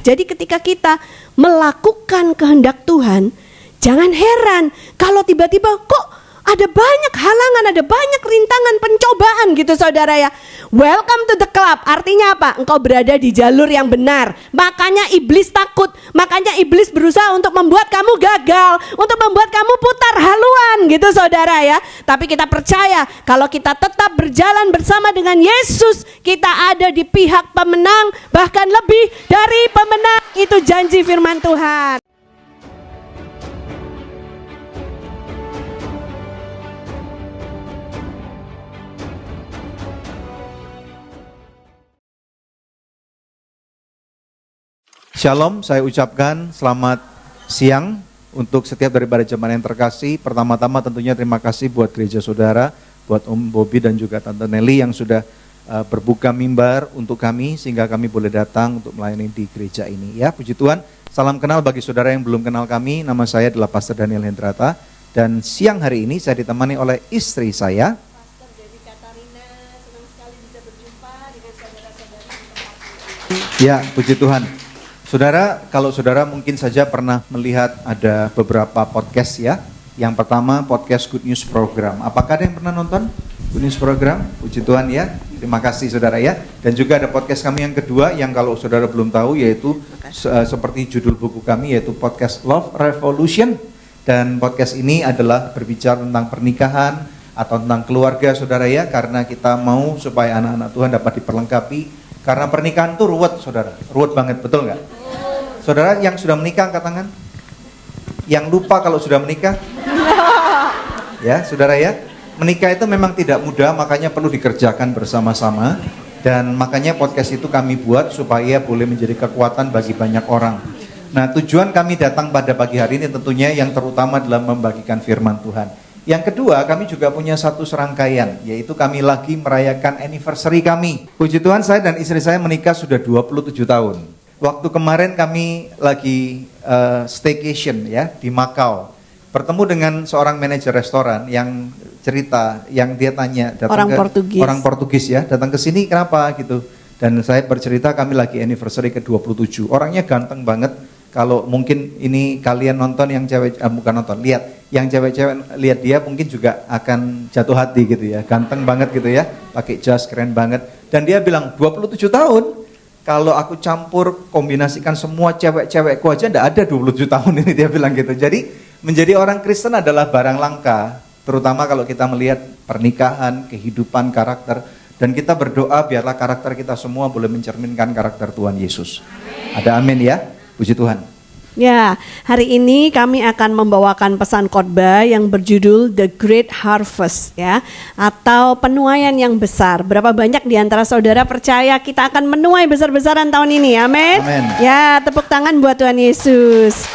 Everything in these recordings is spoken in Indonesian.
Jadi ketika kita melakukan kehendak Tuhan, jangan heran kalau tiba-tiba kok ada banyak halangan, ada banyak rintangan, pencobaan gitu saudara ya. Welcome to the club, artinya apa? Engkau berada di jalur yang benar. Makanya iblis takut, makanya iblis berusaha untuk membuat kamu gagal, untuk membuat kamu putar haluan gitu saudara ya. Tapi kita percaya kalau kita tetap berjalan bersama dengan Yesus, kita ada di pihak pemenang, bahkan lebih dari pemenang. Itu janji firman Tuhan. Shalom, saya ucapkan selamat siang untuk setiap daripada jemaat yang terkasih. Pertama-tama tentunya terima kasih buat gereja saudara, buat Om Bobby dan juga Tante Nelly yang sudah berbuka mimbar untuk kami sehingga kami boleh datang untuk melayani di gereja ini. Ya, puji Tuhan. Salam kenal bagi saudara yang belum kenal kami. Nama saya adalah Pastor Daniel Hendrata dan siang hari ini saya ditemani oleh istri saya. Pastor Dewi Katarina, senang sekali bisa berjumpa dengan saudara-saudara. Ya, puji Tuhan. Saudara, kalau saudara mungkin saja pernah melihat ada beberapa podcast ya. Yang pertama podcast Good News Program. Apakah ada yang pernah nonton Good News Program? Puji Tuhan ya. Terima kasih saudara ya. Dan juga ada podcast kami yang kedua yang kalau saudara belum tahu yaitu seperti judul buku kami yaitu podcast Love Revolution. Dan podcast ini adalah berbicara tentang pernikahan atau tentang keluarga saudara ya. Karena kita mau supaya anak-anak Tuhan dapat diperlengkapi. Karena pernikahan itu ruwet saudara. Ruwet banget, betul nggak? Saudara yang sudah menikah angkat tangan. Yang lupa kalau sudah menikah. Ya, saudara ya. Menikah itu memang tidak mudah, makanya perlu dikerjakan bersama-sama. Dan makanya podcast itu kami buat supaya boleh menjadi kekuatan bagi banyak orang. Nah, tujuan kami datang pada pagi hari ini tentunya yang terutama adalah membagikan firman Tuhan. Yang kedua, kami juga punya satu serangkaian, yaitu kami lagi merayakan anniversary kami. Puji Tuhan, saya dan istri saya menikah sudah 27 tahun. Waktu kemarin kami lagi staycation ya di Macau. Bertemu dengan seorang manajer restoran yang cerita, yang dia tanya Orang Portugis ya, datang ke sini kenapa gitu. Dan saya bercerita kami lagi anniversary ke-27. Orangnya ganteng banget. Kalau mungkin ini kalian nonton yang cewek, bukan nonton, lihat. Yang cewek-cewek lihat dia mungkin juga akan jatuh hati gitu ya. Ganteng banget gitu ya, pakai jas keren banget. Dan dia bilang 27 tahun. Kalau aku campur kombinasikan semua cewek-cewekku aja enggak ada 27 tahun ini, dia bilang gitu. Jadi menjadi orang Kristen adalah barang langka, terutama kalau kita melihat pernikahan, kehidupan, karakter. Dan kita berdoa biarlah karakter kita semua boleh mencerminkan karakter Tuhan Yesus. Amin. Ada amin ya, puji Tuhan. Ya, hari ini kami akan membawakan pesan khotbah yang berjudul The Great Harvest ya, atau penuaian yang besar. Berapa banyak di antara saudara percaya kita akan menuai besar-besaran tahun ini, amin? Amin. Ya, tepuk tangan buat Tuhan Yesus.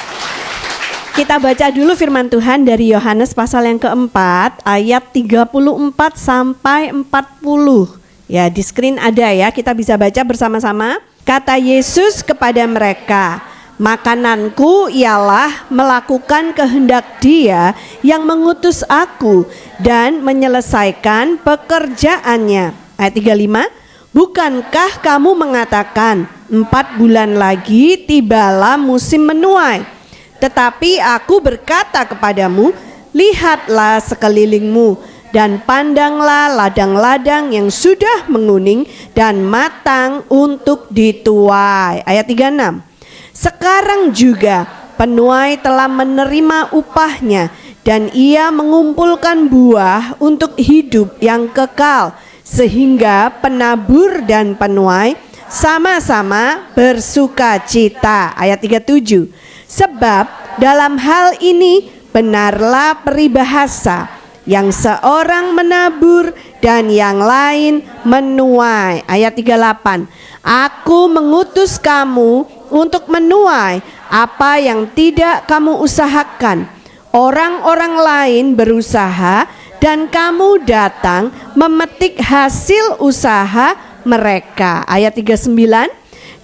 Kita baca dulu firman Tuhan dari Yohanes pasal yang keempat, ayat 34 sampai 40. Ya, di screen ada ya, kita bisa baca bersama-sama. Kata Yesus kepada mereka, makananku ialah melakukan kehendak Dia yang mengutus aku dan menyelesaikan pekerjaannya. Ayat 35, bukankah kamu mengatakan 4 bulan lagi tibalah musim menuai? Tetapi aku berkata kepadamu, lihatlah sekelilingmu dan pandanglah ladang-ladang yang sudah menguning dan matang untuk dituai. Ayat 36. Sekarang juga penuai telah menerima upahnya dan ia mengumpulkan buah untuk hidup yang kekal, sehingga penabur dan penuai sama-sama bersuka cita. Ayat 37. Sebab dalam hal ini benarlah peribahasa, yang seorang menabur dan yang lain menuai. Ayat 38. Aku mengutus kamu untuk menuai apa yang tidak kamu usahakan. Orang-orang lain berusaha dan kamu datang memetik hasil usaha mereka. Ayat 39.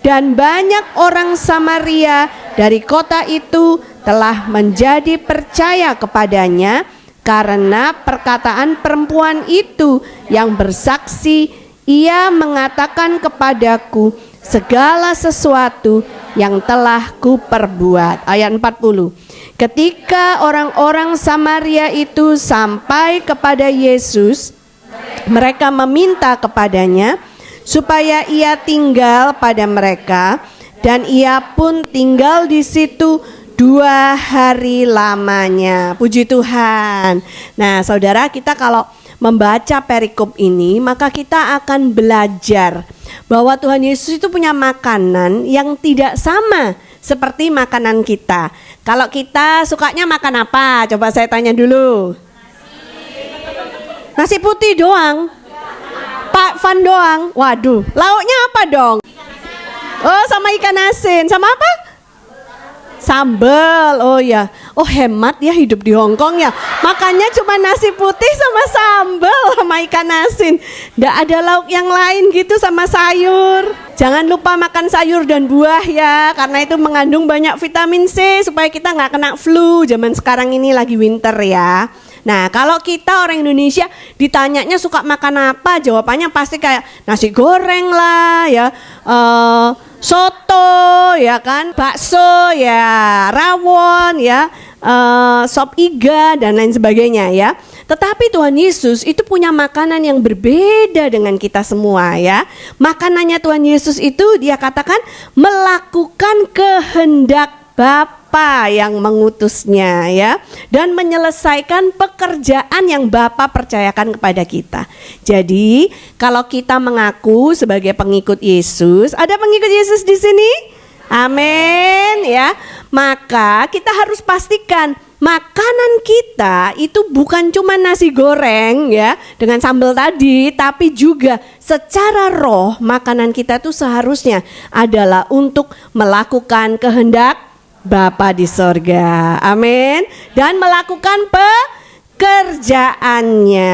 Dan banyak orang Samaria dari kota itu telah menjadi percaya kepadanya karena perkataan perempuan itu yang bersaksi, ia mengatakan kepadaku segala sesuatu yang telah kuperbuat. Ayat 40. Ketika orang-orang Samaria itu sampai kepada Yesus, mereka meminta kepadanya supaya ia tinggal pada mereka, dan ia pun tinggal di situ 2 hari lamanya. Puji Tuhan. Nah, saudara, kita kalau membaca perikop ini, maka kita akan belajar bahwa Tuhan Yesus itu punya makanan yang tidak sama seperti makanan kita. Kalau kita sukanya makan apa? Coba saya tanya dulu. Nasi putih doang? Pak Van doang? Waduh, lauknya apa dong? Oh, sama ikan asin. Sama apa? Sambal. Oh ya. Oh, hemat ya hidup di Hong Kong ya. Makanya cuma nasi putih sama sambal sama ikan asin. Nggak ada lauk yang lain gitu sama sayur. Jangan lupa makan sayur dan buah ya, karena itu mengandung banyak vitamin C supaya kita nggak kena flu. Zaman sekarang ini lagi winter ya. Nah, kalau kita orang Indonesia ditanyanya suka makan apa, jawabannya pasti kayak nasi goreng lah ya, soto ya kan, bakso ya, rawon ya, sop iga dan lain sebagainya ya. Tetapi Tuhan Yesus itu punya makanan yang berbeda dengan kita semua ya. Makanannya Tuhan Yesus itu dia katakan melakukan kehendak Bapa yang mengutusnya ya, dan menyelesaikan pekerjaan yang Bapa percayakan kepada kita. Jadi kalau kita mengaku sebagai pengikut Yesus, ada pengikut Yesus di sini? Amin ya. Maka kita harus pastikan makanan kita itu bukan cuma nasi goreng ya dengan sambal tadi, tapi juga secara roh makanan kita tuh seharusnya adalah untuk melakukan kehendak Bapa di sorga, amin. Dan melakukan pekerjaannya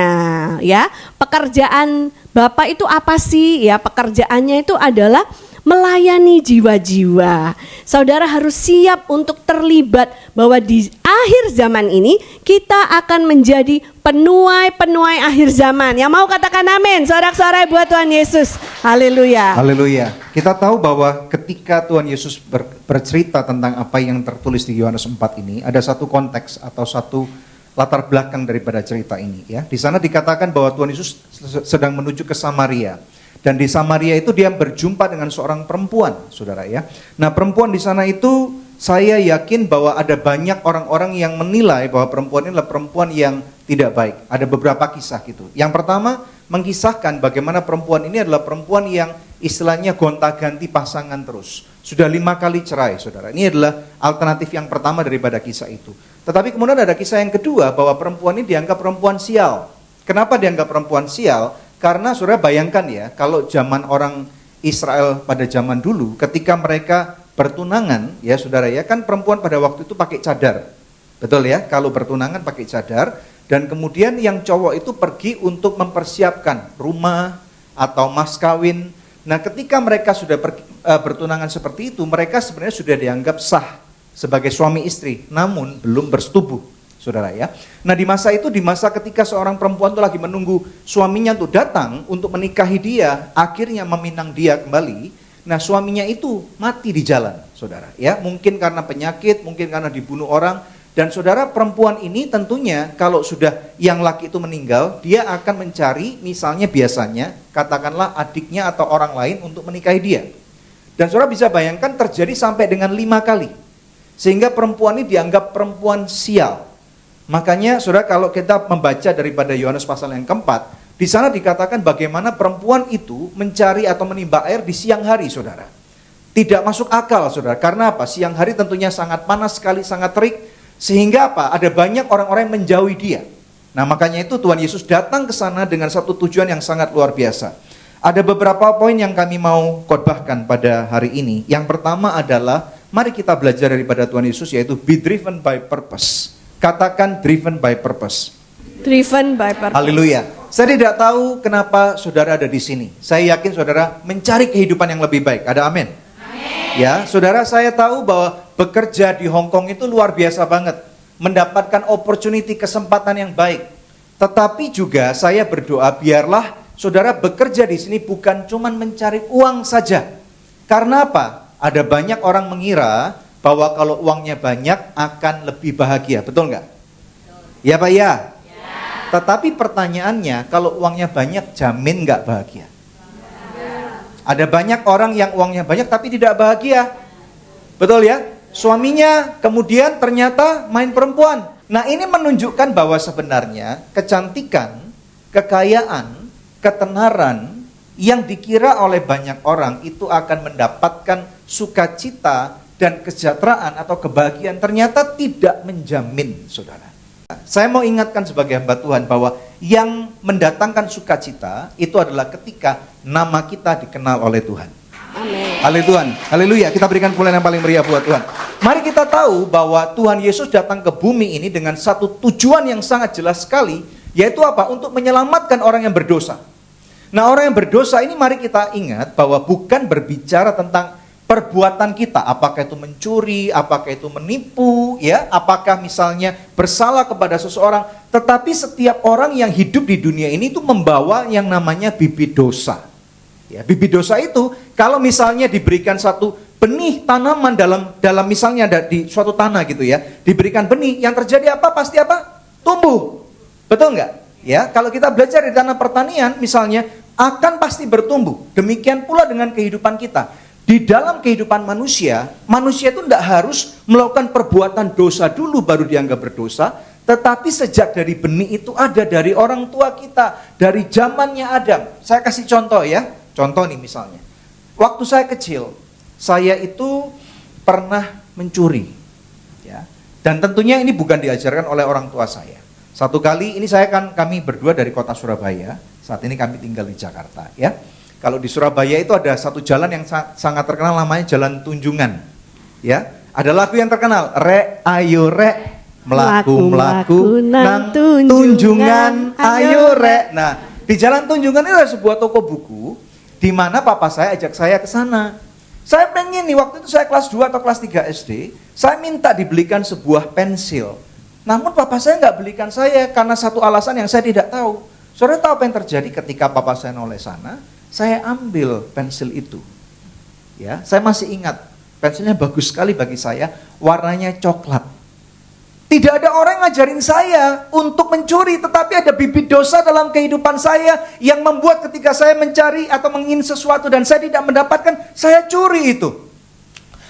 ya. Pekerjaan Bapa itu apa sih ya? Pekerjaannya itu adalah melayani jiwa-jiwa. Saudara harus siap untuk terlibat bahwa di akhir zaman ini kita akan menjadi penuai akhir zaman. Yang mau katakan amin, sorak-sorai buat Tuhan Yesus. Haleluya. Haleluya. Kita tahu bahwa ketika Tuhan Yesus bercerita tentang apa yang tertulis di Yohanes 4 ini, ada satu konteks atau satu latar belakang daripada cerita ini ya. Di sana dikatakan bahwa Tuhan Yesus sedang menuju ke Samaria. Dan di Samaria itu dia berjumpa dengan seorang perempuan, saudara ya. Nah, perempuan di sana itu saya yakin bahwa ada banyak orang-orang yang menilai bahwa perempuan ini adalah perempuan yang tidak baik. Ada beberapa kisah gitu. Yang pertama mengisahkan bagaimana perempuan ini adalah perempuan yang istilahnya gonta-ganti pasangan terus. Sudah 5 kali cerai, saudara. Ini adalah alternatif yang pertama daripada kisah itu. Tetapi kemudian ada kisah yang kedua bahwa perempuan ini dianggap perempuan sial. Kenapa dianggap perempuan sial? Karena saudara bayangkan ya, kalau zaman orang Israel pada zaman dulu, ketika mereka bertunangan, ya saudara ya, kan perempuan pada waktu itu pakai cadar. Betul ya, kalau bertunangan pakai cadar, dan kemudian yang cowok itu pergi untuk mempersiapkan rumah atau mas kawin. Nah, ketika mereka sudah bertunangan seperti itu, mereka sebenarnya sudah dianggap sah sebagai suami istri, namun belum bersetubuh. Saudara ya. Nah, di masa itu, di masa ketika seorang perempuan itu lagi menunggu suaminya untuk datang untuk menikahi dia, akhirnya meminang dia kembali. Nah, suaminya itu mati di jalan, saudara ya. Mungkin karena penyakit, mungkin karena dibunuh orang. Dan saudara, perempuan ini tentunya kalau sudah yang laki itu meninggal, dia akan mencari misalnya biasanya katakanlah adiknya atau orang lain untuk menikahi dia. Dan saudara bisa bayangkan terjadi sampai dengan 5 kali. Sehingga perempuan ini dianggap perempuan sial. Makanya saudara, kalau kita membaca daripada Yohanes pasal yang keempat, di sana dikatakan bagaimana perempuan itu mencari atau menimba air di siang hari, saudara. Tidak masuk akal, saudara. Karena apa? Siang hari tentunya sangat panas sekali, sangat terik. Sehingga apa? Ada banyak orang-orang yang menjauhi dia. Nah, makanya itu Tuhan Yesus datang ke sana dengan satu tujuan yang sangat luar biasa. Ada beberapa poin yang kami mau khotbahkan pada hari ini. Yang pertama adalah, mari kita belajar daripada Tuhan Yesus, yaitu be driven by purpose. Katakan driven by purpose. Driven by purpose. Haleluya. Saya tidak tahu kenapa saudara ada di sini. Saya yakin saudara mencari kehidupan yang lebih baik. Ada amin? Amin. Ya, saudara, saya tahu bahwa bekerja di Hong Kong itu luar biasa banget. Mendapatkan opportunity, kesempatan yang baik. Tetapi juga saya berdoa biarlah saudara bekerja di sini bukan cuma mencari uang saja. Karena apa? Ada banyak orang mengira bahwa kalau uangnya banyak akan lebih bahagia, betul nggak? Ya Pak ya? Tetapi pertanyaannya, kalau uangnya banyak jamin nggak bahagia? Ada banyak orang yang uangnya banyak tapi tidak bahagia. Betul ya? Suaminya kemudian ternyata main perempuan. Nah ini menunjukkan bahwa sebenarnya kecantikan, kekayaan, ketenaran yang dikira oleh banyak orang itu akan mendapatkan sukacita dan kesejahteraan atau kebahagiaan ternyata tidak menjamin, saudara. Saya mau ingatkan sebagai hamba Tuhan bahwa yang mendatangkan sukacita itu adalah ketika nama kita dikenal oleh Tuhan. Amin. Haleluya. Kita berikan pujian yang paling meriah buat Tuhan. Mari kita tahu bahwa Tuhan Yesus datang ke bumi ini dengan satu tujuan yang sangat jelas sekali, yaitu apa? Untuk menyelamatkan orang yang berdosa. Nah, orang yang berdosa ini mari kita ingat bahwa bukan berbicara tentang perbuatan kita, apakah itu mencuri, apakah itu menipu, ya, apakah misalnya bersalah kepada seseorang, tetapi setiap orang yang hidup di dunia ini itu membawa yang namanya bibit dosa. Ya, bibit dosa itu kalau misalnya diberikan satu benih tanaman dalam misalnya di suatu tanah gitu ya, diberikan benih, yang terjadi apa? Pasti apa? Tumbuh. Betul nggak? Ya, kalau kita belajar di tanah pertanian misalnya akan pasti bertumbuh. Demikian pula dengan kehidupan kita. Di dalam kehidupan manusia itu tidak harus melakukan perbuatan dosa dulu baru dianggap berdosa, tetapi sejak dari benih itu ada dari orang tua kita, dari zamannya Adam. Saya kasih contoh ya, contoh nih misalnya. Waktu saya kecil, saya itu pernah mencuri, ya. Dan tentunya ini bukan diajarkan oleh orang tua saya. Satu kali ini kami berdua dari kota Surabaya, saat ini kami tinggal di Jakarta, ya. Kalau di Surabaya itu ada satu jalan yang sangat terkenal namanya Jalan Tunjungan. Ya, ada lagu yang terkenal, Rek ayo rek melaku nang tunjungan ayo rek. Nah, di Jalan Tunjungan itu ada sebuah toko buku di mana papa saya ajak saya ke sana. Saya pengen nih, waktu itu saya kelas 2 atau kelas 3 SD, saya minta dibelikan sebuah pensil. Namun papa saya nggak belikan saya karena satu alasan yang saya tidak tahu. Saudara tahu apa yang terjadi ketika papa saya noleh sana? Saya ambil pensil itu, ya, saya masih ingat, pensilnya bagus sekali bagi saya, warnanya coklat. Tidak ada orang yang ngajarin saya untuk mencuri, tetapi ada bibit dosa dalam kehidupan saya yang membuat ketika saya mencari atau mengingin sesuatu dan saya tidak mendapatkan, saya curi itu.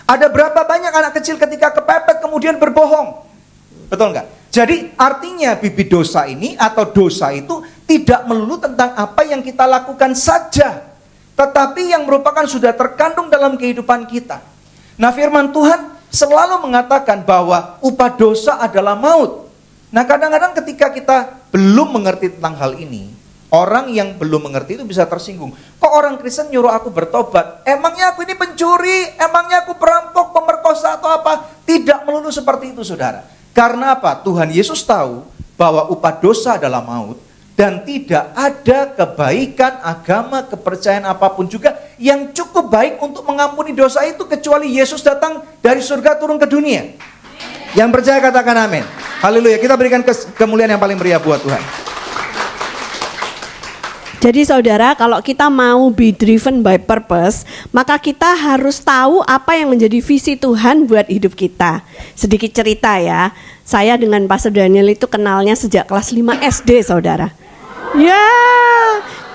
Ada berapa banyak anak kecil ketika kepepet kemudian berbohong, betul nggak? Jadi artinya bibit dosa ini atau dosa itu tidak melulu tentang apa yang kita lakukan saja, tetapi yang merupakan sudah terkandung dalam kehidupan kita. Nah, firman Tuhan selalu mengatakan bahwa upah dosa adalah maut. Nah, kadang-kadang ketika kita belum mengerti tentang hal ini, orang yang belum mengerti itu bisa tersinggung. Kok orang Kristen nyuruh aku bertobat? Emangnya aku ini pencuri? Emangnya aku perampok, pemerkosa atau apa? Tidak melulu seperti itu, saudara. Karena apa? Tuhan Yesus tahu bahwa upah dosa adalah maut dan tidak ada kebaikan, agama, kepercayaan apapun juga yang cukup baik untuk mengampuni dosa itu kecuali Yesus datang dari surga turun ke dunia. Yang percaya katakan amin. Haleluya. Kita berikan kemuliaan yang paling meriah buat Tuhan. Jadi saudara, kalau kita mau be driven by purpose, maka kita harus tahu apa yang menjadi visi Tuhan buat hidup kita. Sedikit cerita ya, saya dengan Pastor Daniel itu kenalnya sejak kelas 5 SD, saudara. Ya,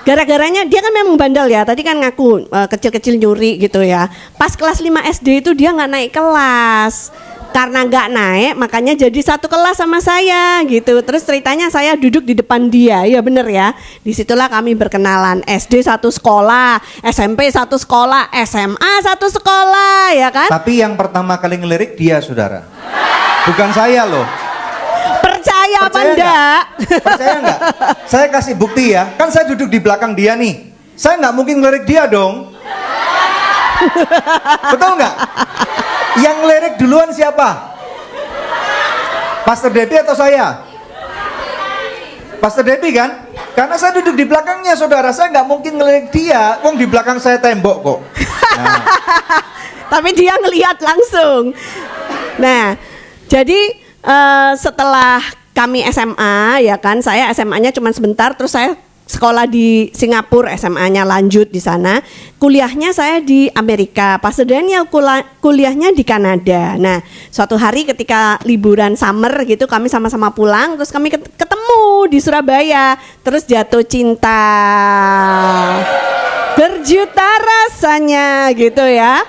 gara-garanya dia kan memang bandel ya, tadi kan ngaku kecil-kecil nyuri gitu ya. Pas kelas 5 SD itu dia gak naik kelas. Karena nggak naik, makanya jadi satu kelas sama saya gitu. Terus ceritanya saya duduk di depan dia, ya bener ya. Disitulah kami berkenalan. SD satu sekolah, SMP satu sekolah, SMA satu sekolah, ya kan? Tapi yang pertama kali ngelirik dia, saudara. Bukan saya loh. Percaya apa enggak? Percaya enggak? Saya kasih bukti ya. Kan saya duduk di belakang dia nih. Saya nggak mungkin ngelirik dia dong. Betul nggak? Yang ngelirik duluan siapa? Pastor Debbie atau saya? Pastor Debbie kan? Karena saya duduk di belakangnya, saudara. Saya nggak mungkin ngelirik dia. Wong di belakang saya tembok kok. Nah. Tapi dia ngelihat langsung. Nah, jadi setelah kami SMA, ya kan, saya SMA-nya cuma sebentar, terus saya sekolah di Singapura, SMA-nya lanjut di sana. Kuliahnya saya di Amerika, Pastor Daniel kuliahnya di Kanada. Nah, suatu hari ketika liburan summer gitu, kami sama-sama pulang, terus kami ketemu di Surabaya, terus jatuh cinta. Berjuta rasanya gitu ya.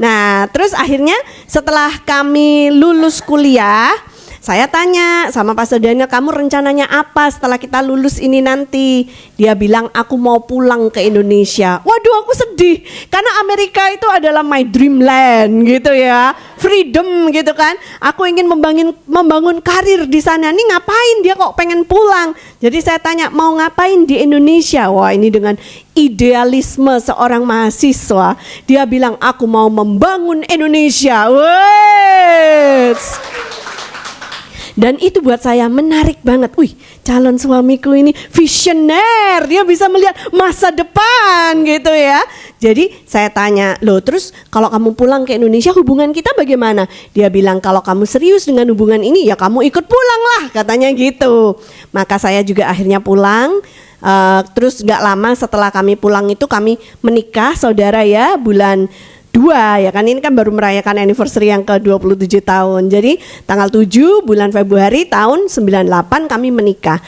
Nah, terus akhirnya setelah kami lulus kuliah, saya tanya sama Pastor Daniel, kamu rencananya apa setelah kita lulus ini nanti? Dia bilang, aku mau pulang ke Indonesia. Waduh, aku sedih karena Amerika itu adalah my dreamland gitu ya, freedom gitu kan. Aku ingin membangun karir di sana. Nih ngapain dia kok pengen pulang? Jadi saya tanya, mau ngapain di Indonesia? Wah, ini dengan idealisme seorang mahasiswa. Dia bilang, aku mau membangun Indonesia. Wes. Dan itu buat saya menarik banget. Wih, calon suamiku ini visioner, dia bisa melihat masa depan gitu ya. Jadi saya tanya, loh terus kalau kamu pulang ke Indonesia hubungan kita bagaimana? Dia bilang, kalau kamu serius dengan hubungan ini ya kamu ikut pulang lah, katanya gitu. Maka saya juga akhirnya pulang. Terus gak lama setelah kami pulang itu kami menikah, saudara ya, bulan 2 ya kan, ini kan baru merayakan anniversary yang ke-27 tahun. Jadi tanggal 7 bulan Februari tahun 98 kami menikah.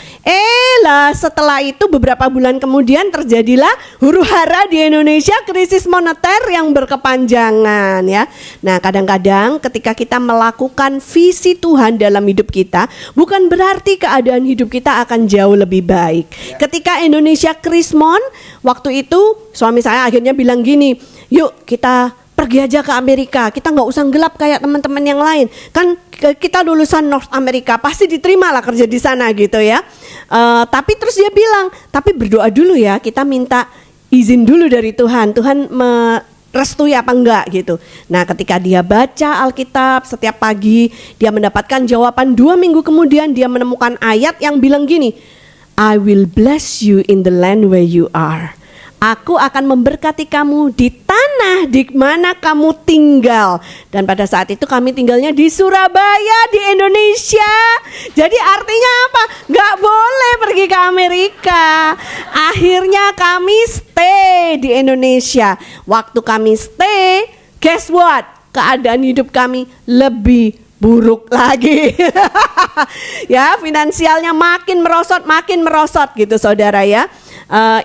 Lah setelah itu beberapa bulan kemudian terjadilah huru-hara di Indonesia, krisis moneter yang berkepanjangan ya. Nah, kadang-kadang ketika kita melakukan visi Tuhan dalam hidup kita, bukan berarti keadaan hidup kita akan jauh lebih baik. Ketika Indonesia krismon, waktu itu suami saya akhirnya bilang gini, yuk kita pergi aja ke Amerika, kita nggak usah gelap kayak teman-teman yang lain. Kan kita lulusan North America, pasti diterima lah kerja di sana gitu ya. Tapi terus dia bilang, tapi berdoa dulu ya, kita minta izin dulu dari Tuhan. Tuhan merestui apa enggak gitu. Nah, ketika dia baca Alkitab setiap pagi, dia mendapatkan jawaban. 2 minggu kemudian dia menemukan ayat yang bilang gini, I will bless you in the land where you are. Aku akan memberkati kamu di tanah di mana kamu tinggal. Dan pada saat itu kami tinggalnya di Surabaya, di Indonesia. Jadi artinya apa? Gak boleh pergi ke Amerika. Akhirnya kami stay di Indonesia. Waktu kami stay, guess what? Keadaan hidup kami lebih buruk lagi. Ya, finansialnya makin merosot gitu saudara ya.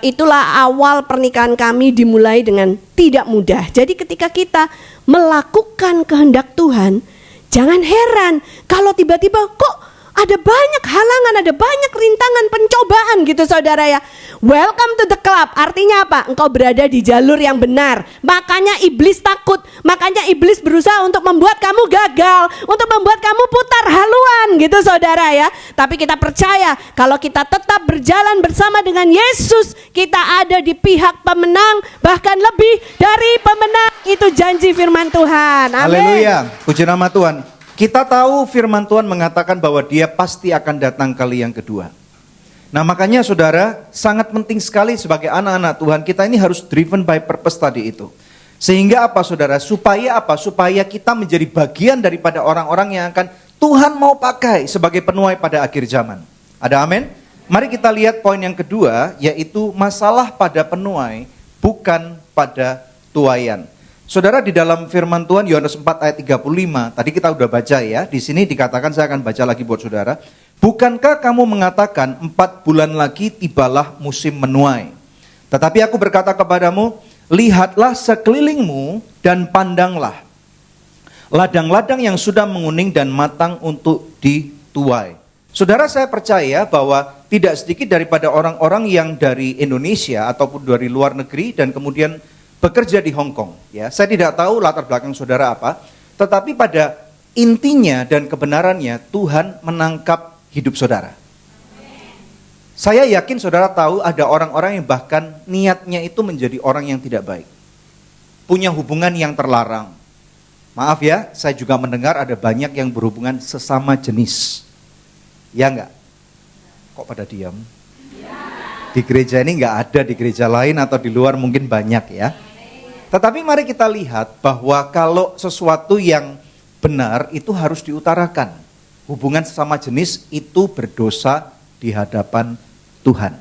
Itulah awal pernikahan kami dimulai dengan tidak mudah. Jadi ketika kita melakukan kehendak Tuhan, jangan heran kalau tiba-tiba kok ada banyak halangan, ada banyak rintangan, pencobaan gitu saudara ya. Welcome to the club, artinya apa? Engkau berada di jalur yang benar. Makanya iblis takut, makanya iblis berusaha untuk membuat kamu gagal, untuk membuat kamu putar haluan gitu saudara ya. Tapi kita percaya kalau kita tetap berjalan bersama dengan Yesus, kita ada di pihak pemenang, bahkan lebih dari pemenang. Itu janji firman Tuhan. Amin. Haleluya, puji nama Tuhan. Kita tahu firman Tuhan mengatakan bahwa dia pasti akan datang kali yang kedua. Nah makanya saudara, sangat penting sekali sebagai anak-anak Tuhan, kita ini harus driven by purpose tadi itu. Sehingga apa saudara? Supaya apa? Supaya kita menjadi bagian daripada orang-orang yang akan Tuhan mau pakai sebagai penuai pada akhir zaman. Ada amin? Mari kita lihat poin yang kedua, yaitu masalah pada penuai, bukan pada tuaian. Saudara, di dalam firman Tuhan Yohanes 4 ayat 35, tadi kita udah baca ya, di sini dikatakan, saya akan baca lagi buat saudara. Bukankah kamu mengatakan 4 bulan lagi tibalah musim menuai? Tetapi aku berkata kepadamu, lihatlah sekelilingmu dan pandanglah. Ladang-ladang yang sudah menguning dan matang untuk dituai. Saudara, saya percaya bahwa tidak sedikit daripada orang-orang yang dari Indonesia ataupun dari luar negeri dan kemudian bekerja di Hong Kong, ya. Saya tidak tahu latar belakang saudara apa, tetapi pada intinya dan kebenarannya Tuhan menangkap hidup saudara. Saya yakin saudara tahu ada orang-orang yang bahkan niatnya itu menjadi orang yang tidak baik, punya hubungan yang terlarang. Maaf ya, saya juga mendengar ada banyak yang berhubungan sesama jenis. Ya enggak? Kok pada diam? Di gereja ini enggak ada, di gereja lain atau di luar mungkin banyak ya. Tetapi mari kita lihat bahwa kalau sesuatu yang benar itu harus diutarakan. Hubungan sesama jenis itu berdosa di hadapan Tuhan.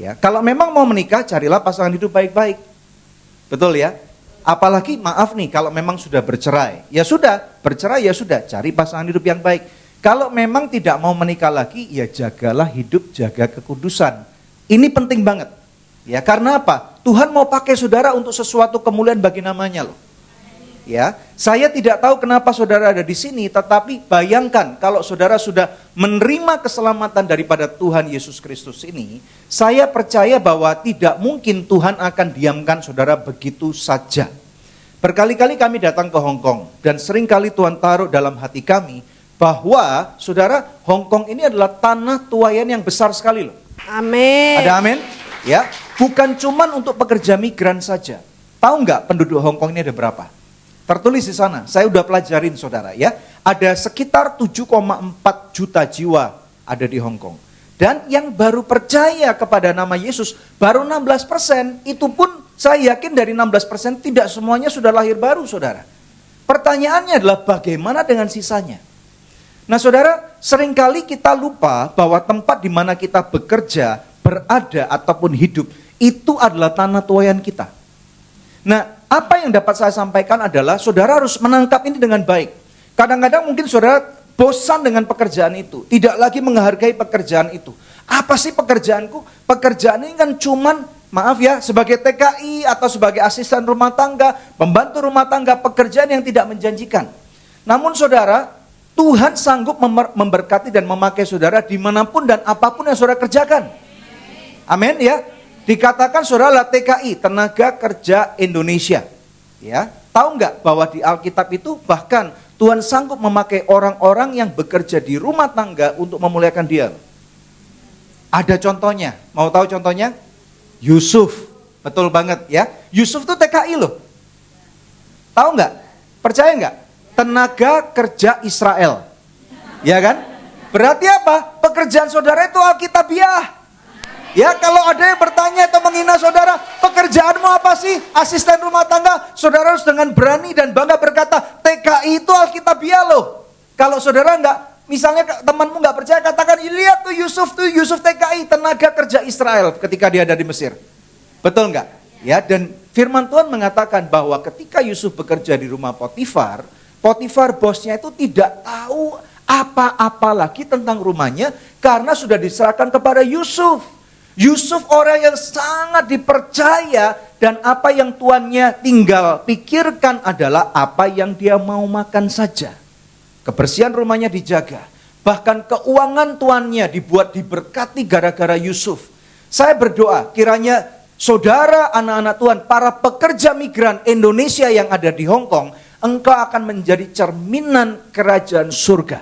Ya, kalau memang mau menikah, carilah pasangan hidup baik-baik. Betul ya? Apalagi maaf nih, kalau memang sudah bercerai, ya sudah, bercerai ya sudah, cari pasangan hidup yang baik. Kalau memang tidak mau menikah lagi, ya jagalah hidup, jaga kekudusan. Ini penting banget. Ya, karena apa? Tuhan mau pakai saudara untuk sesuatu kemuliaan bagi namanya loh. Ya, saya tidak tahu kenapa saudara ada di sini, tetapi bayangkan kalau saudara sudah menerima keselamatan daripada Tuhan Yesus Kristus ini, saya percaya bahwa tidak mungkin Tuhan akan diamkan saudara begitu saja. Berkali-kali kami datang ke Hong Kong dan seringkali Tuhan taruh dalam hati kami bahwa saudara, Hong Kong ini adalah tanah tuaian yang besar sekali loh. Amin. Ada amin? Ya, bukan cuman untuk pekerja migran saja. Tahu nggak penduduk Hong Kong ini ada berapa? Tertulis di sana, saya udah pelajarin saudara ya. Ada sekitar 7,4 juta jiwa ada di Hong Kong. Dan yang baru percaya kepada nama Yesus baru 16%. Itu pun saya yakin dari 16% tidak semuanya sudah lahir baru saudara. Pertanyaannya adalah bagaimana dengan sisanya? Nah saudara, seringkali kita lupa bahwa tempat di mana kita bekerja, berada ataupun hidup, itu adalah tanah tuaian kita. Nah, apa yang dapat saya sampaikan adalah saudara harus menangkap ini dengan baik. Kadang-kadang mungkin saudara bosan dengan pekerjaan itu, tidak lagi menghargai pekerjaan itu. Apa sih pekerjaanku? Pekerjaan ini kan cuman, maaf ya, sebagai TKI atau sebagai asisten rumah tangga, pembantu rumah tangga, pekerjaan yang tidak menjanjikan. Namun saudara, Tuhan sanggup memberkati dan memakai saudara dimanapun dan apapun yang saudara kerjakan. Amin ya. Dikatakan saudara TKI, Tenaga Kerja Indonesia. Ya, tahu nggak bahwa di Alkitab itu bahkan Tuhan sanggup memakai orang-orang yang bekerja di rumah tangga untuk memuliakan Dia. Ada contohnya. Mau tahu contohnya? Yusuf. Betul banget ya. Yusuf tuh TKI loh. Tahu nggak? Percaya nggak? Tenaga Kerja Israel. Ya kan? Berarti apa? Pekerjaan saudara itu Alkitabiah. Ya, kalau ada yang bertanya atau menghina saudara, pekerjaanmu apa sih? Asisten rumah tangga. Saudara harus dengan berani dan bangga berkata, TKI itu Alkitabiah loh. Kalau saudara enggak, misalnya temanmu enggak percaya, katakan, lihat tuh Yusuf TKI, Tenaga Kerja Israel ketika dia ada di Mesir. Betul enggak? Ya, dan firman Tuhan mengatakan bahwa ketika Yusuf bekerja di rumah Potifar, Potifar bosnya itu tidak tahu apa-apa lagi tentang rumahnya karena sudah diserahkan kepada Yusuf. Yusuf orang yang sangat dipercaya dan apa yang tuannya tinggal pikirkan adalah apa yang dia mau makan saja. Kebersihan rumahnya dijaga. Bahkan keuangan tuannya dibuat diberkati gara-gara Yusuf. Saya berdoa kiranya saudara anak-anak Tuhan, para pekerja migran Indonesia yang ada di Hong Kong, engkau akan menjadi cerminan kerajaan surga.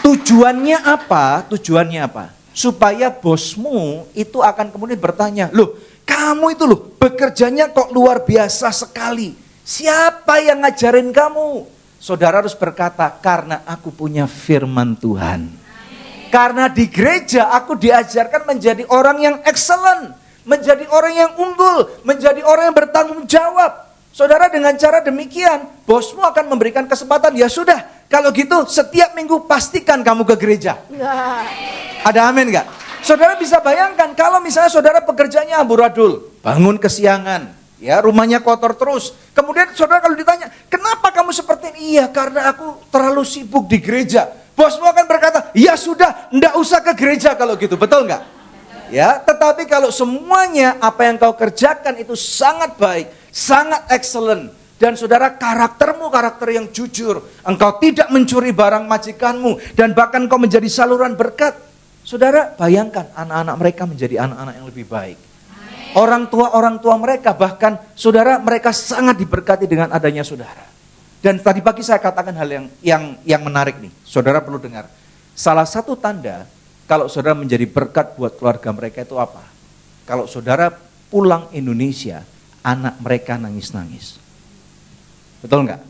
Tujuannya apa? Tujuannya apa? Supaya bosmu itu akan kemudian bertanya, loh kamu itu loh bekerjanya kok luar biasa sekali. Siapa yang ngajarin kamu? Saudara harus berkata, karena aku punya firman Tuhan. Karena di gereja aku diajarkan menjadi orang yang excellent, menjadi orang yang unggul, menjadi orang yang bertanggung jawab. Saudara, dengan cara demikian, bosmu akan memberikan kesempatan. Ya sudah, kalau gitu setiap minggu pastikan kamu ke gereja. Ada amin gak? Saudara bisa bayangkan kalau misalnya saudara pekerjaannya amburadul, bangun kesiangan, ya rumahnya kotor terus. Kemudian saudara kalau ditanya, kenapa kamu seperti ini? Iya, karena aku terlalu sibuk di gereja. Bosmu akan berkata, ya sudah, ndak usah ke gereja kalau gitu, betul nggak? Ya, tetapi kalau semuanya apa yang kau kerjakan itu sangat baik, sangat excellent. Dan saudara, karaktermu karakter yang jujur. Engkau tidak mencuri barang majikanmu. Dan bahkan kau menjadi saluran berkat. Saudara, bayangkan anak-anak mereka menjadi anak-anak yang lebih baik. Orang tua mereka bahkan, saudara, mereka sangat diberkati dengan adanya saudara. Dan tadi pagi saya katakan hal yang menarik nih. Saudara perlu dengar. Salah satu tanda kalau saudara menjadi berkat buat keluarga mereka itu apa? Kalau saudara pulang Indonesia, anak mereka nangis-nangis. Betul nggak?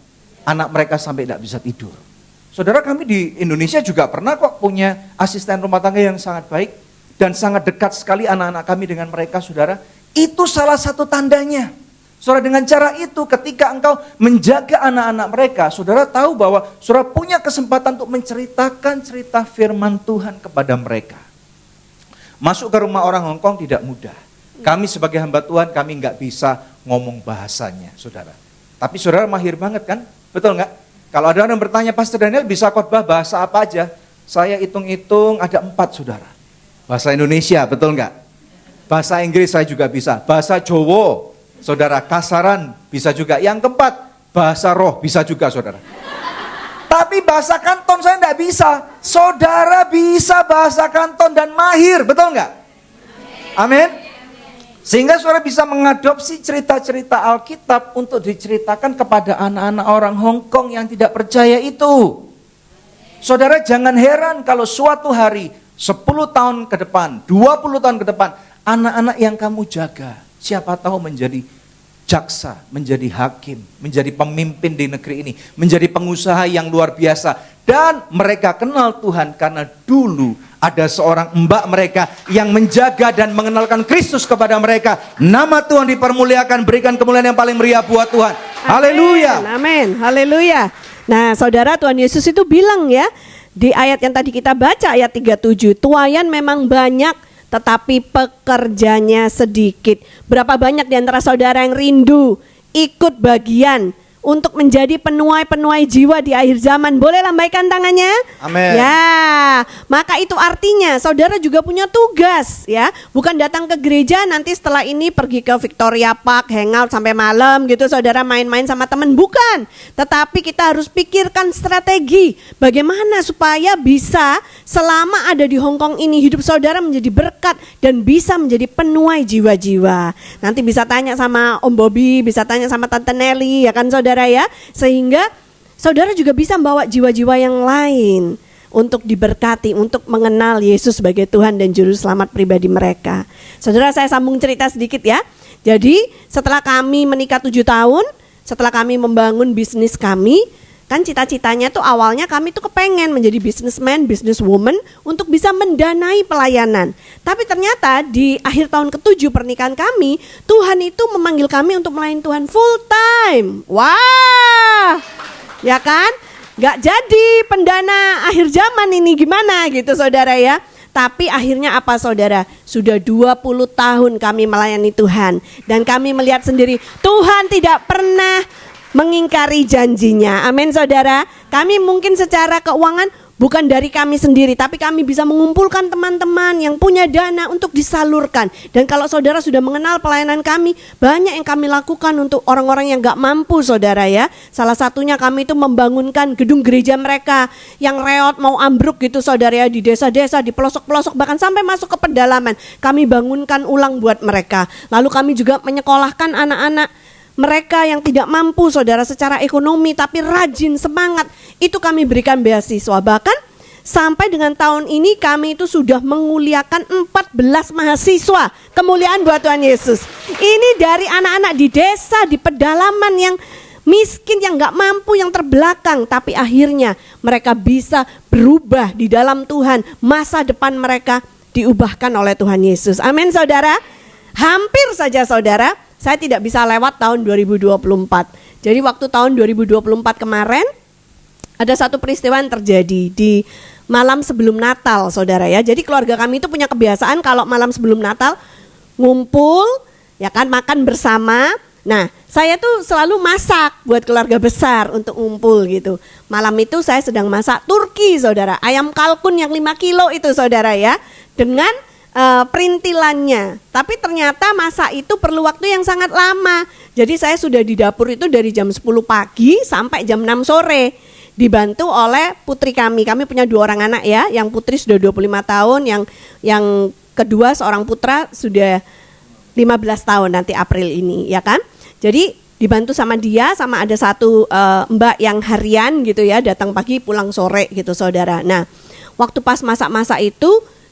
Anak mereka sampai tidak bisa tidur. Saudara, kami di Indonesia juga pernah kok punya asisten rumah tangga yang sangat baik. Dan sangat dekat sekali anak-anak kami dengan mereka, saudara. Itu salah satu tandanya. Saudara, dengan cara itu ketika engkau menjaga anak-anak mereka, saudara tahu bahwa saudara punya kesempatan untuk menceritakan cerita firman Tuhan kepada mereka. Masuk ke rumah orang Hong Kong tidak mudah. Kami sebagai hamba Tuhan, kami nggak bisa ngomong bahasanya, saudara. Tapi saudara mahir banget kan? Betul nggak? Kalau ada orang bertanya, Pastor Daniel bisa khotbah bahasa apa aja? Saya hitung-hitung ada 4, saudara. Bahasa Indonesia, betul nggak? Bahasa Inggris saya juga bisa. Bahasa Jawa, saudara, kasaran bisa juga. Yang keempat, bahasa roh bisa juga, saudara. Tapi bahasa Kanton saya nggak bisa. Saudara bisa bahasa Kanton dan mahir, betul nggak? Amin. Sehingga saudara bisa mengadopsi cerita-cerita Alkitab untuk diceritakan kepada anak-anak orang Hong Kong yang tidak percaya itu. Saudara jangan heran kalau suatu hari 10 tahun ke depan, 20 tahun ke depan, anak-anak yang kamu jaga, siapa tahu menjadi jaksa, menjadi hakim, menjadi pemimpin di negeri ini, menjadi pengusaha yang luar biasa. Dan mereka kenal Tuhan karena dulu ada seorang mbak mereka yang menjaga dan mengenalkan Kristus kepada mereka. Nama Tuhan dipermuliakan, berikan kemuliaan yang paling meriah buat Tuhan. Haleluya. Amin, haleluya. Nah saudara, Tuhan Yesus itu bilang ya, di ayat yang tadi kita baca, ayat 37, tuaian memang banyak, tetapi pekerjanya sedikit. Berapa banyak di antara saudara yang rindu ikut bagian untuk menjadi penuai-penuai jiwa di akhir zaman? Boleh lambaikan tangannya? Amin. Ya, maka itu artinya saudara juga punya tugas ya. Bukan datang ke gereja nanti setelah ini pergi ke Victoria Park, hangout sampai malam gitu, saudara main-main sama teman, bukan. Tetapi kita harus pikirkan strategi bagaimana supaya bisa selama ada di Hong Kong ini hidup saudara menjadi berkat dan bisa menjadi penuai jiwa-jiwa. Nanti bisa tanya sama Om Bobby, bisa tanya sama Tante Nelly ya kan saudara ya, sehingga saudara juga bisa membawa jiwa-jiwa yang lain untuk diberkati, untuk mengenal Yesus sebagai Tuhan dan Juru Selamat pribadi mereka. Saudara, saya sambung cerita sedikit ya. Jadi setelah kami menikah 7 tahun, setelah kami membangun bisnis kami, kan cita-citanya tuh awalnya kami tuh kepengen menjadi businessman, businesswoman untuk bisa mendanai pelayanan. Tapi ternyata di akhir tahun ke-7 pernikahan kami, Tuhan itu memanggil kami untuk melayani Tuhan full time. Wah, ya kan? Gak jadi pendana akhir zaman ini, gimana gitu saudara ya. Tapi akhirnya apa saudara? Sudah 20 tahun kami melayani Tuhan. Dan kami melihat sendiri Tuhan tidak pernah mengingkari janjinya. Amin saudara. Kami mungkin secara keuangan bukan dari kami sendiri, tapi kami bisa mengumpulkan teman-teman yang punya dana untuk disalurkan. Dan kalau saudara sudah mengenal pelayanan kami, banyak yang kami lakukan untuk orang-orang yang gak mampu saudara ya. Salah satunya kami itu membangunkan gedung gereja mereka yang reot mau ambruk gitu saudara ya, di desa-desa, di pelosok-pelosok, bahkan sampai masuk ke pedalaman. Kami bangunkan ulang buat mereka. Lalu kami juga menyekolahkan anak-anak mereka yang tidak mampu saudara secara ekonomi tapi rajin, semangat, itu kami berikan beasiswa. Bahkan sampai dengan tahun ini kami itu sudah menguliakan 14 mahasiswa. Kemuliaan buat Tuhan Yesus. Ini dari anak-anak di desa, di pedalaman yang miskin, yang gak mampu, yang terbelakang. Tapi akhirnya mereka bisa berubah di dalam Tuhan. Masa depan mereka diubahkan oleh Tuhan Yesus. Amin saudara. Hampir saja saudara, saya tidak bisa lewat tahun 2024. Jadi waktu tahun 2024 kemarin ada satu peristiwa yang terjadi di malam sebelum Natal saudara ya. Jadi keluarga kami itu punya kebiasaan kalau malam sebelum Natal ngumpul ya kan, makan bersama. Nah saya tuh selalu masak buat keluarga besar untuk ngumpul gitu. Malam itu saya sedang masak turki saudara, ayam kalkun yang 5 kilo itu saudara ya, dengan perintilannya. Tapi ternyata masak itu perlu waktu yang sangat lama. Jadi saya sudah di dapur itu dari jam 10 pagi sampai jam 6 sore. Dibantu oleh putri kami. Kami punya 2 orang anak ya. Yang putri sudah 25 tahun, yang kedua seorang putra sudah 15 tahun nanti April ini ya kan. Jadi dibantu sama dia, sama ada satu mbak yang harian gitu ya, datang pagi pulang sore gitu saudara. Nah waktu pas masak-masak itu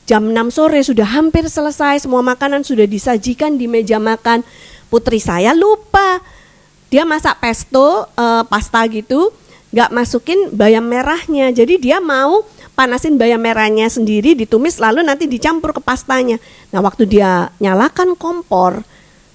jam 6 sore sudah hampir selesai, semua makanan sudah disajikan di meja makan. Putri saya lupa, dia masak pesto, pasta gitu, gak masukin bayam merahnya. Jadi dia mau panasin bayam merahnya sendiri, ditumis lalu nanti dicampur ke pastanya. Nah waktu dia nyalakan kompor,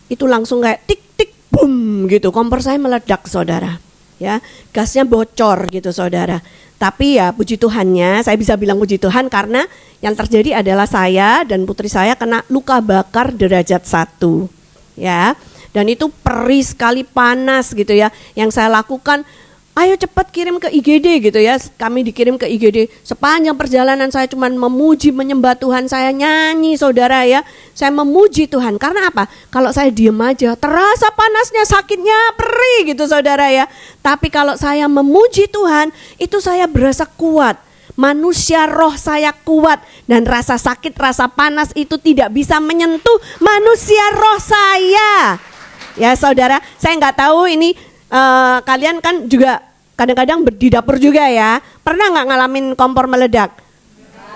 itu langsung kayak tik tik bum gitu, kompor saya meledak saudara. ya, gasnya bocor gitu saudara. Tapi ya puji Tuhannya, saya bisa bilang puji Tuhan karena yang terjadi adalah saya dan putri saya kena luka bakar derajat 1, ya. Dan itu perih sekali, panas gitu ya. Yang saya lakukan, ayo cepat kirim ke IGD gitu ya. Kami dikirim ke IGD. Sepanjang perjalanan saya cuma memuji, menyembah Tuhan. Saya nyanyi saudara ya. Saya memuji Tuhan. Karena apa? Kalau saya diem aja, terasa panasnya, sakitnya, perih gitu saudara ya. Tapi kalau saya memuji Tuhan, itu saya berasa kuat. Manusia roh saya kuat. Dan rasa sakit, rasa panas itu tidak bisa menyentuh manusia roh saya. Ya saudara, saya nggak tahu ini kalian kan juga kadang-kadang di dapur juga ya. Pernah nggak ngalamin kompor meledak?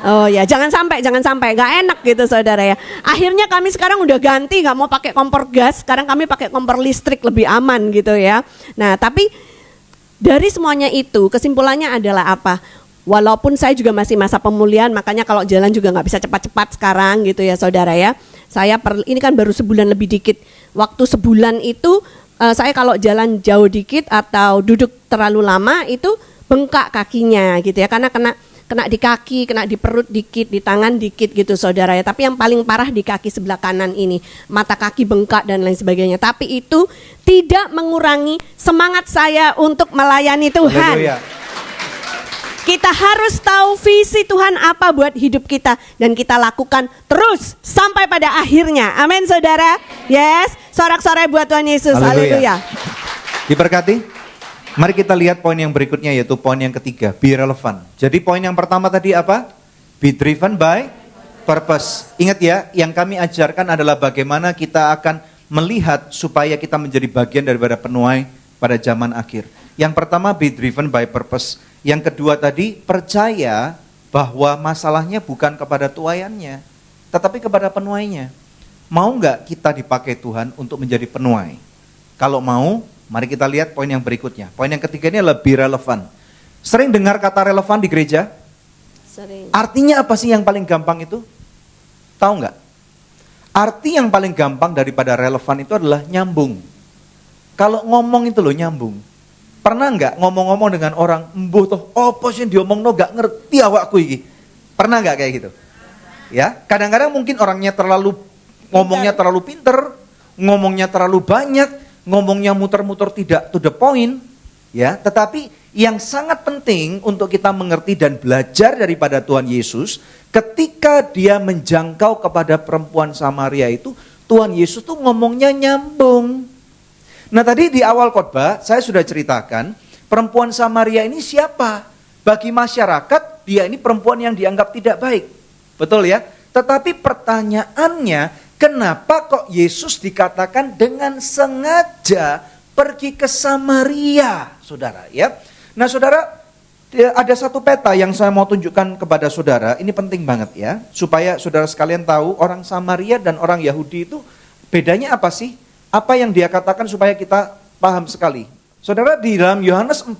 Oh ya, jangan sampai, nggak enak gitu saudara ya. Akhirnya kami sekarang udah ganti, nggak mau pakai kompor gas, sekarang kami pakai kompor listrik lebih aman gitu ya. Nah tapi dari semuanya itu kesimpulannya adalah apa? Walaupun saya juga masih masa pemulihan, makanya kalau jalan juga nggak bisa cepat-cepat sekarang gitu ya saudara ya. Ini kan baru sebulan lebih dikit. Waktu sebulan itu saya kalau jalan jauh dikit atau duduk terlalu lama itu bengkak kakinya gitu ya. Karena kena di kaki, kena di perut dikit, di tangan dikit gitu saudara ya. Tapi yang paling parah di kaki sebelah kanan ini. Mata kaki bengkak dan lain sebagainya. Tapi itu tidak mengurangi semangat saya untuk melayani Tuhan. Haleluya. Kita harus tahu visi Tuhan apa buat hidup kita dan kita lakukan terus sampai pada akhirnya. Amin saudara. Yes, sorak-sorai buat Tuhan Yesus. Haleluya. Diberkati. Mari kita lihat poin yang berikutnya yaitu poin yang ketiga, be relevant. Jadi poin yang pertama tadi apa? Be driven by purpose. Ingat ya, yang kami ajarkan adalah bagaimana kita akan melihat supaya kita menjadi bagian daripada penuai pada zaman akhir. Yang pertama, be driven by purpose. Yang kedua tadi, percaya bahwa masalahnya bukan kepada tuaiannya, tetapi kepada penuainya. Mau nggak kita dipakai Tuhan untuk menjadi penuai? Kalau mau, mari kita lihat poin yang berikutnya. Poin yang ketiga ini adalah be relevant. Sering dengar kata relevan di gereja? Sering. Artinya apa sih yang paling gampang itu? Tahu nggak? Arti yang paling gampang daripada relevan itu adalah nyambung. Kalau ngomong itu loh nyambung. Pernah nggak ngomong-ngomong dengan orang, embuh toh, apa sih diomong no gak ngerti awakku iki. Pernah nggak kayak gitu? Ya, kadang-kadang mungkin orangnya ngomongnya terlalu pinter, ngomongnya terlalu banyak, ngomongnya muter-muter tidak to the point, ya. Tetapi yang sangat penting untuk kita mengerti dan belajar daripada Tuhan Yesus, ketika dia menjangkau kepada perempuan Samaria itu, Tuhan Yesus tuh ngomongnya nyambung. Nah tadi di awal khotbah saya sudah ceritakan perempuan Samaria ini siapa? Bagi masyarakat dia ini perempuan yang dianggap tidak baik. Betul ya? Tetapi pertanyaannya kenapa kok Yesus dikatakan dengan sengaja pergi ke Samaria? Saudara ya. Nah saudara ada satu peta yang saya mau tunjukkan kepada saudara. Ini penting banget ya. Supaya saudara sekalian tahu orang Samaria dan orang Yahudi itu bedanya apa sih? Apa yang dia katakan supaya kita paham sekali. Saudara di dalam Yohanes 4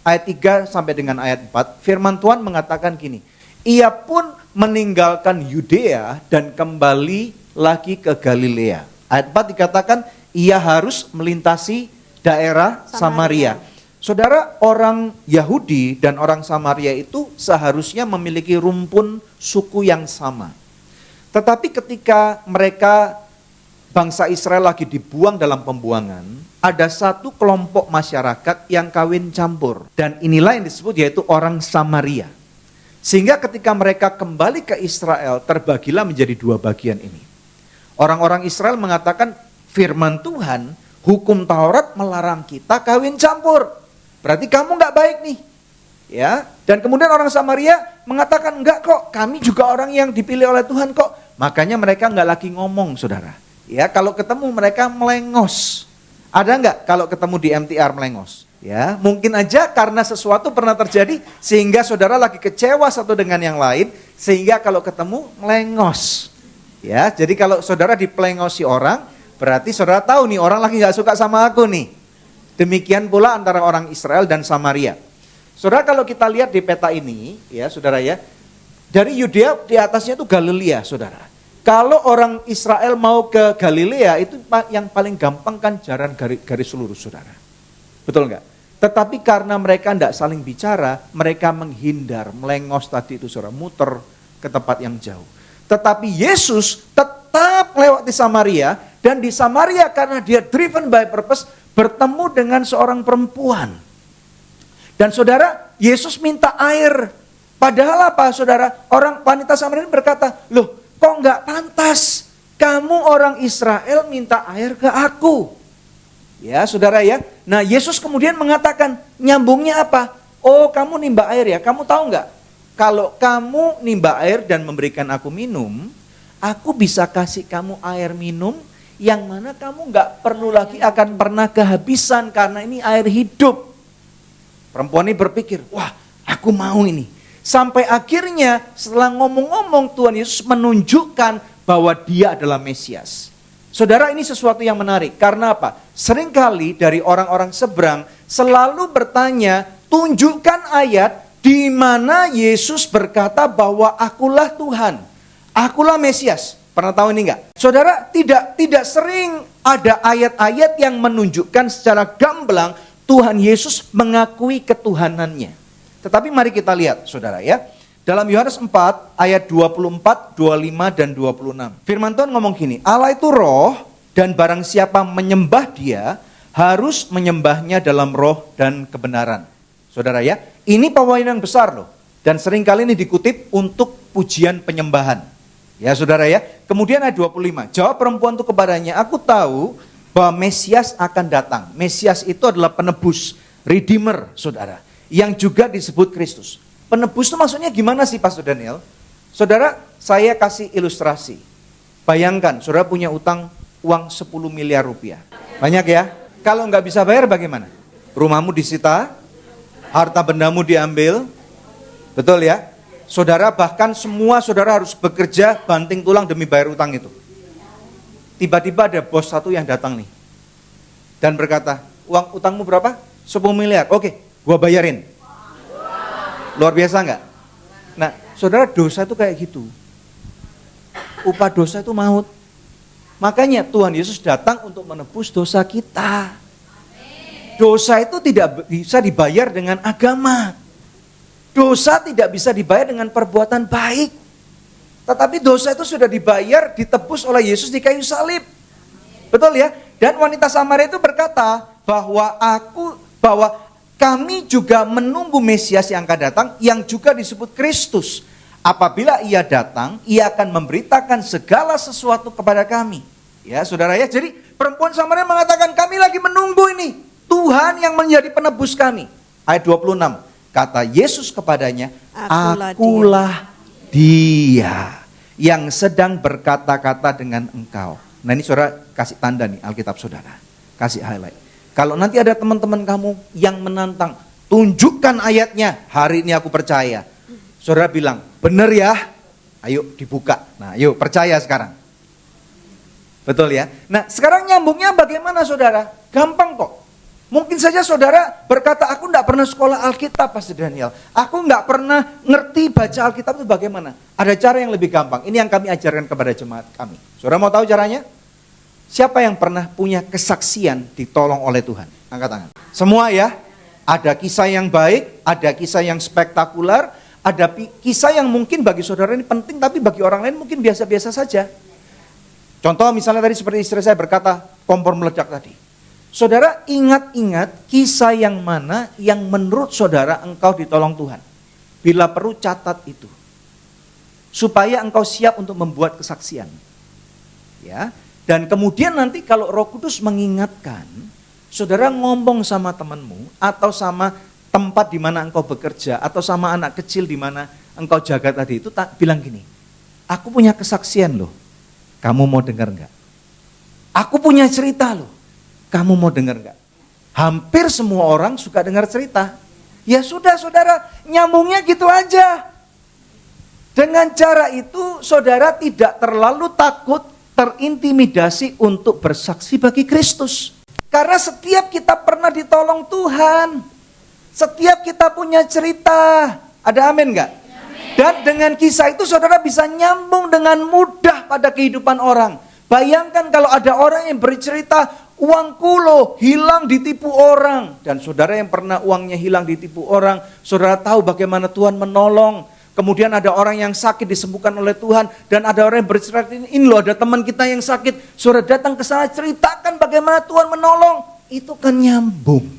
ayat 3 sampai dengan ayat 4 firman Tuhan mengatakan gini. Ia pun meninggalkan Yudea dan kembali lagi ke Galilea. Ayat 4 dikatakan ia harus melintasi daerah Samaria. Saudara orang Yahudi dan orang Samaria itu seharusnya memiliki rumpun suku yang sama. Tetapi ketika mereka bangsa Israel lagi dibuang dalam pembuangan, ada satu kelompok masyarakat yang kawin campur. Dan inilah yang disebut yaitu orang Samaria. Sehingga ketika mereka kembali ke Israel, terbagilah menjadi dua bagian ini. Orang-orang Israel mengatakan firman Tuhan, hukum Taurat melarang kita kawin campur. Berarti kamu nggak baik nih. Ya. Dan kemudian orang Samaria mengatakan enggak kok, kami juga orang yang dipilih oleh Tuhan kok. Makanya mereka nggak lagi ngomong saudara. Ya, kalau ketemu mereka melengos. Ada nggak kalau ketemu di MTR melengos? Ya, mungkin aja karena sesuatu pernah terjadi sehingga saudara lagi kecewa satu dengan yang lain sehingga kalau ketemu melengos. Ya, jadi kalau saudara dipelengosi orang, berarti saudara tahu nih orang lagi nggak suka sama aku nih. Demikian pula antara orang Israel dan Samaria. Saudara kalau kita lihat di peta ini, ya saudara ya, dari Yudea di atasnya itu Galilea, saudara. Kalau orang Israel mau ke Galilea itu yang paling gampang kan jalan garis lurus saudara. Betul enggak? Tetapi karena mereka tidak saling bicara, mereka menghindar, melengos tadi itu saudara, muter ke tempat yang jauh. Tetapi Yesus tetap lewat di Samaria, dan di Samaria karena dia driven by purpose, bertemu dengan seorang perempuan. Dan saudara, Yesus minta air. Padahal apa saudara? Wanita Samaria berkata, loh kok nggak pantas? Kamu orang Israel minta air ke aku. Ya saudara ya. Nah Yesus kemudian mengatakan, nyambungnya apa? Oh kamu nimba air ya, kamu tahu nggak? Kalau kamu nimba air dan memberikan aku minum, aku bisa kasih kamu air minum yang mana kamu nggak perlu lagi akan pernah kehabisan karena ini air hidup. Perempuan ini berpikir, wah aku mau ini. Sampai akhirnya setelah ngomong-ngomong Tuhan Yesus menunjukkan bahwa dia adalah Mesias. Saudara, ini sesuatu yang menarik. Karena apa? Seringkali dari orang-orang seberang selalu bertanya, tunjukkan ayat di mana Yesus berkata bahwa akulah Tuhan, akulah Mesias. Pernah tahu ini enggak? Saudara, tidak sering ada ayat-ayat yang menunjukkan secara gamblang Tuhan Yesus mengakui ketuhanannya. Tetapi mari kita lihat saudara ya. Dalam Yohanes 4 ayat 24, 25 dan 26. Firman Tuhan ngomong gini, Allah itu roh dan barang siapa menyembah dia harus menyembahnya dalam roh dan kebenaran. Saudara ya, ini pewayangan besar loh. Dan seringkali ini dikutip untuk pujian penyembahan. Ya saudara ya. Kemudian ayat 25, jawab perempuan itu kepadanya, aku tahu bahwa Mesias akan datang. Mesias itu adalah penebus, redeemer saudara. Yang juga disebut Kristus. Penebus itu maksudnya gimana sih Pastor Daniel? Saudara, saya kasih ilustrasi. Bayangkan, saudara punya utang uang 10 miliar rupiah. Banyak ya? Kalau nggak bisa bayar bagaimana? Rumahmu disita, harta bendamu diambil, betul ya? Saudara bahkan semua saudara harus bekerja banting tulang demi bayar utang itu. Tiba-tiba ada bos satu yang datang nih. Dan berkata, uang utangmu berapa? 10 miliar, oke. Gua bayarin. Luar biasa enggak? Nah, saudara dosa itu kayak gitu. Upah dosa itu maut. Makanya Tuhan Yesus datang untuk menebus dosa kita. Dosa itu tidak bisa dibayar dengan agama. Dosa tidak bisa dibayar dengan perbuatan baik. Tetapi dosa itu sudah dibayar, ditebus oleh Yesus di kayu salib. Betul ya? Dan wanita Samaria itu berkata bahwa kami juga menunggu Mesias yang akan datang, yang juga disebut Kristus. Apabila ia datang, ia akan memberitakan segala sesuatu kepada kami. Ya saudara ya, jadi perempuan Samaria mengatakan, kami lagi menunggu ini. Tuhan yang menjadi penebus kami. Ayat 26, kata Yesus kepadanya, akulah dia yang sedang berkata-kata dengan engkau. Nah ini saudara kasih tanda nih Alkitab saudara. Kasih highlight. Kalau nanti ada teman-teman kamu yang menantang, tunjukkan ayatnya, hari ini aku percaya. Saudara bilang, benar ya, ayo dibuka. Nah yuk percaya sekarang. Betul ya? Nah sekarang nyambungnya bagaimana saudara? Gampang kok. Mungkin saja saudara berkata, aku enggak pernah sekolah Alkitab Pastor Daniel. Aku enggak pernah ngerti baca Alkitab itu bagaimana. Ada cara yang lebih gampang, ini yang kami ajarkan kepada jemaat kami. Saudara mau tahu caranya? Siapa yang pernah punya kesaksian ditolong oleh Tuhan? Angkat tangan. Semua ya. Ada kisah yang baik, ada kisah yang spektakuler, ada kisah yang mungkin bagi saudara ini penting, tapi bagi orang lain mungkin biasa-biasa saja. Contoh misalnya tadi seperti istri saya berkata, kompor meledak tadi. Saudara ingat-ingat kisah yang mana yang menurut saudara engkau ditolong Tuhan. Bila perlu catat itu. Supaya engkau siap untuk membuat kesaksian. Ya. Dan kemudian nanti kalau Roh Kudus mengingatkan, saudara ngomong sama temanmu, atau sama tempat di mana engkau bekerja, atau sama anak kecil di mana engkau jaga tadi itu, bilang gini, aku punya kesaksian loh, kamu mau dengar enggak? Aku punya cerita loh, kamu mau dengar enggak? Hampir semua orang suka dengar cerita. Ya sudah saudara, nyambungnya gitu aja. Dengan cara itu saudara tidak terlalu takut, terintimidasi untuk bersaksi bagi Kristus. Karena setiap kita pernah ditolong Tuhan. Setiap kita punya cerita. Ada amin enggak? Amin. Dan dengan kisah itu saudara bisa nyambung dengan mudah pada kehidupan orang. Bayangkan kalau ada orang yang bercerita, Uangku loh hilang ditipu orang. Dan saudara yang pernah uangnya hilang ditipu orang, saudara tahu bagaimana Tuhan menolong. Kemudian ada orang yang sakit disembuhkan oleh Tuhan. Dan ada orang yang bercerita, ini loh ada teman kita yang sakit. Saudara datang ke sana ceritakan bagaimana Tuhan menolong. Itu kan nyambung.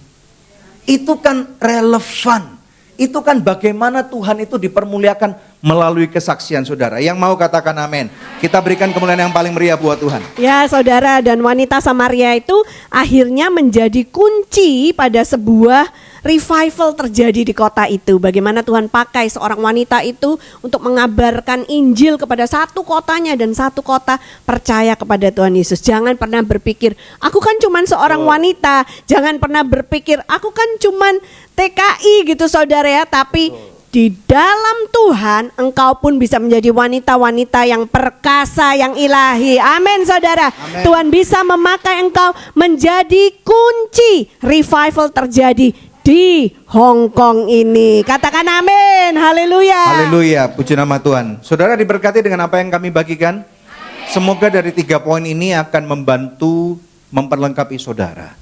Itu kan relevan. Itu kan bagaimana Tuhan itu dipermuliakan melalui kesaksian saudara. Yang mau katakan amin. Kita berikan kemuliaan yang paling meriah buat Tuhan. Ya saudara, dan wanita Samaria itu akhirnya menjadi kunci pada sebuah revival terjadi di kota itu. Bagaimana Tuhan pakai seorang wanita itu untuk mengabarkan Injil kepada satu kotanya dan satu kota percaya kepada Tuhan Yesus. Jangan pernah berpikir, aku kan cuman seorang wanita. Jangan pernah berpikir, aku kan cuman TKI gitu saudara ya. Tapi di dalam Tuhan engkau pun bisa menjadi wanita-wanita yang perkasa, yang ilahi. Amin saudara. Amen. Tuhan bisa memakai engkau menjadi kunci revival terjadi di Hong Kong ini. Katakan amin. Haleluya. Haleluya, puji nama Tuhan. Saudara diberkati dengan apa yang kami bagikan. Semoga dari 3 poin ini akan membantu memperlengkapi saudara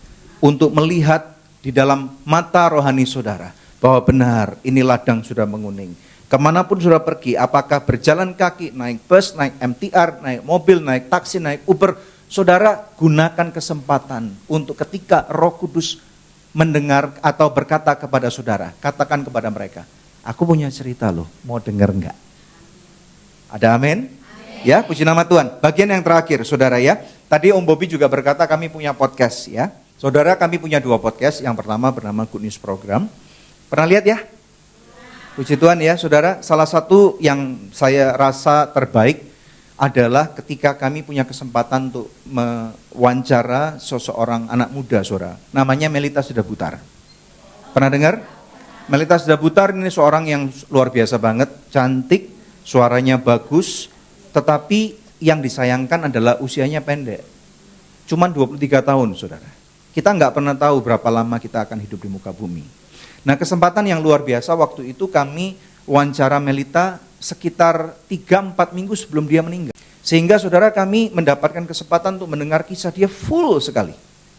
untuk melihat di dalam mata rohani saudara bahwa benar ini ladang sudah menguning. Kemanapun saudara pergi, apakah berjalan kaki, naik bus, naik MTR, naik mobil, naik taksi, naik Uber, saudara gunakan kesempatan untuk ketika Roh Kudus mendengar atau berkata kepada saudara, katakan kepada mereka, aku punya cerita loh, mau dengar enggak? Ada amin? Ya, puji nama Tuhan. Bagian yang terakhir saudara ya, tadi Om Bobi juga berkata kami punya podcast ya. Saudara, kami punya 2 podcast, yang pertama bernama Good News Program. Pernah lihat ya? Puji Tuhan ya saudara, salah satu yang saya rasa terbaik adalah ketika kami punya kesempatan untuk mewawancara seseorang anak muda saudara. Namanya Melita Sedabutar. Pernah dengar? Melita Sedabutar ini seorang yang luar biasa banget, cantik, suaranya bagus, tetapi yang disayangkan adalah usianya pendek. Cuman 23 tahun saudara. Kita nggak pernah tahu berapa lama kita akan hidup di muka bumi. Nah kesempatan yang luar biasa waktu itu kami wawancara Melita sekitar 3-4 minggu sebelum dia meninggal. Sehingga saudara kami mendapatkan kesempatan untuk mendengar kisah dia full sekali.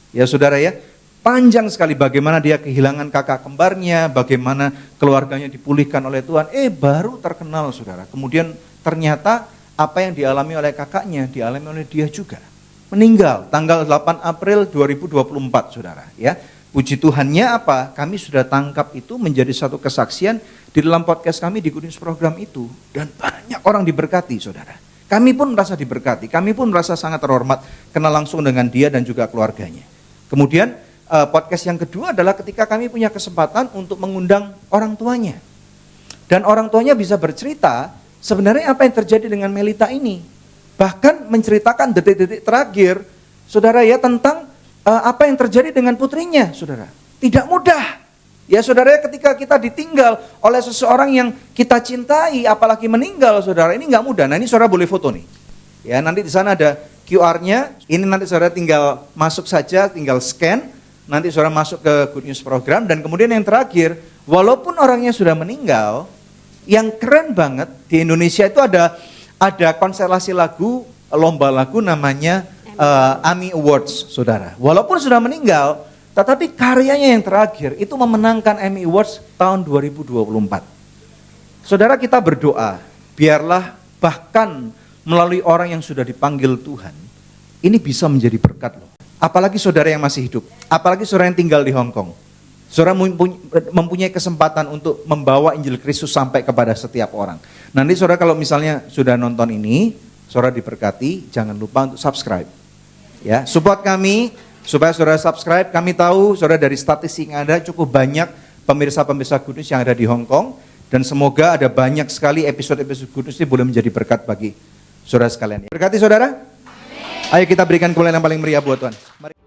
Ya saudara ya, panjang sekali bagaimana dia kehilangan kakak kembarnya, bagaimana keluarganya dipulihkan oleh Tuhan. Baru terkenal saudara. Kemudian ternyata apa yang dialami oleh kakaknya, dialami oleh dia juga. Meninggal tanggal 8 April 2024 saudara ya. Puji Tuhannya apa? Kami sudah tangkap itu menjadi satu kesaksian di dalam podcast kami di Good News Program itu. Dan banyak orang diberkati saudara. Kami pun merasa diberkati, kami pun merasa sangat terhormat kenal langsung dengan dia dan juga keluarganya. Kemudian podcast yang kedua adalah ketika kami punya kesempatan untuk mengundang orang tuanya. Dan orang tuanya bisa bercerita sebenarnya apa yang terjadi dengan Melita ini. Bahkan menceritakan detik-detik terakhir, saudara ya, tentang apa yang terjadi dengan putrinya, saudara. Tidak mudah. Ya saudara, ketika kita ditinggal oleh seseorang yang kita cintai, apalagi meninggal, saudara, ini nggak mudah. Nah ini saudara boleh foto nih. Ya nanti di sana ada QR-nya. Ini nanti saudara tinggal masuk saja, tinggal scan. Nanti saudara masuk ke Good News Program. Dan kemudian yang terakhir, walaupun orangnya sudah meninggal, yang keren banget di Indonesia itu ada konstelasi lagu, lomba lagu namanya AMI Awards, saudara. Walaupun sudah meninggal, tetapi karyanya yang terakhir itu memenangkan AMI Awards tahun 2024. Saudara, kita berdoa, biarlah bahkan melalui orang yang sudah dipanggil Tuhan, ini bisa menjadi berkat loh. Apalagi saudara yang masih hidup, apalagi saudara yang tinggal di Hong Kong. Saudara mempunyai kesempatan untuk membawa Injil Kristus sampai kepada setiap orang. Nanti saudara kalau misalnya sudah nonton ini, saudara diberkati, jangan lupa untuk subscribe. Ya, support kami supaya saudara subscribe. Kami tahu saudara dari statistik yang ada cukup banyak pemirsa-pemirsa Good News yang ada di Hong Kong. Dan semoga ada banyak sekali episode-episode Good News ini boleh menjadi berkat bagi saudara sekalian. Berkati saudara. Amin. Ayo kita berikan kemuliaan yang paling meriah buat Tuhan. Mari.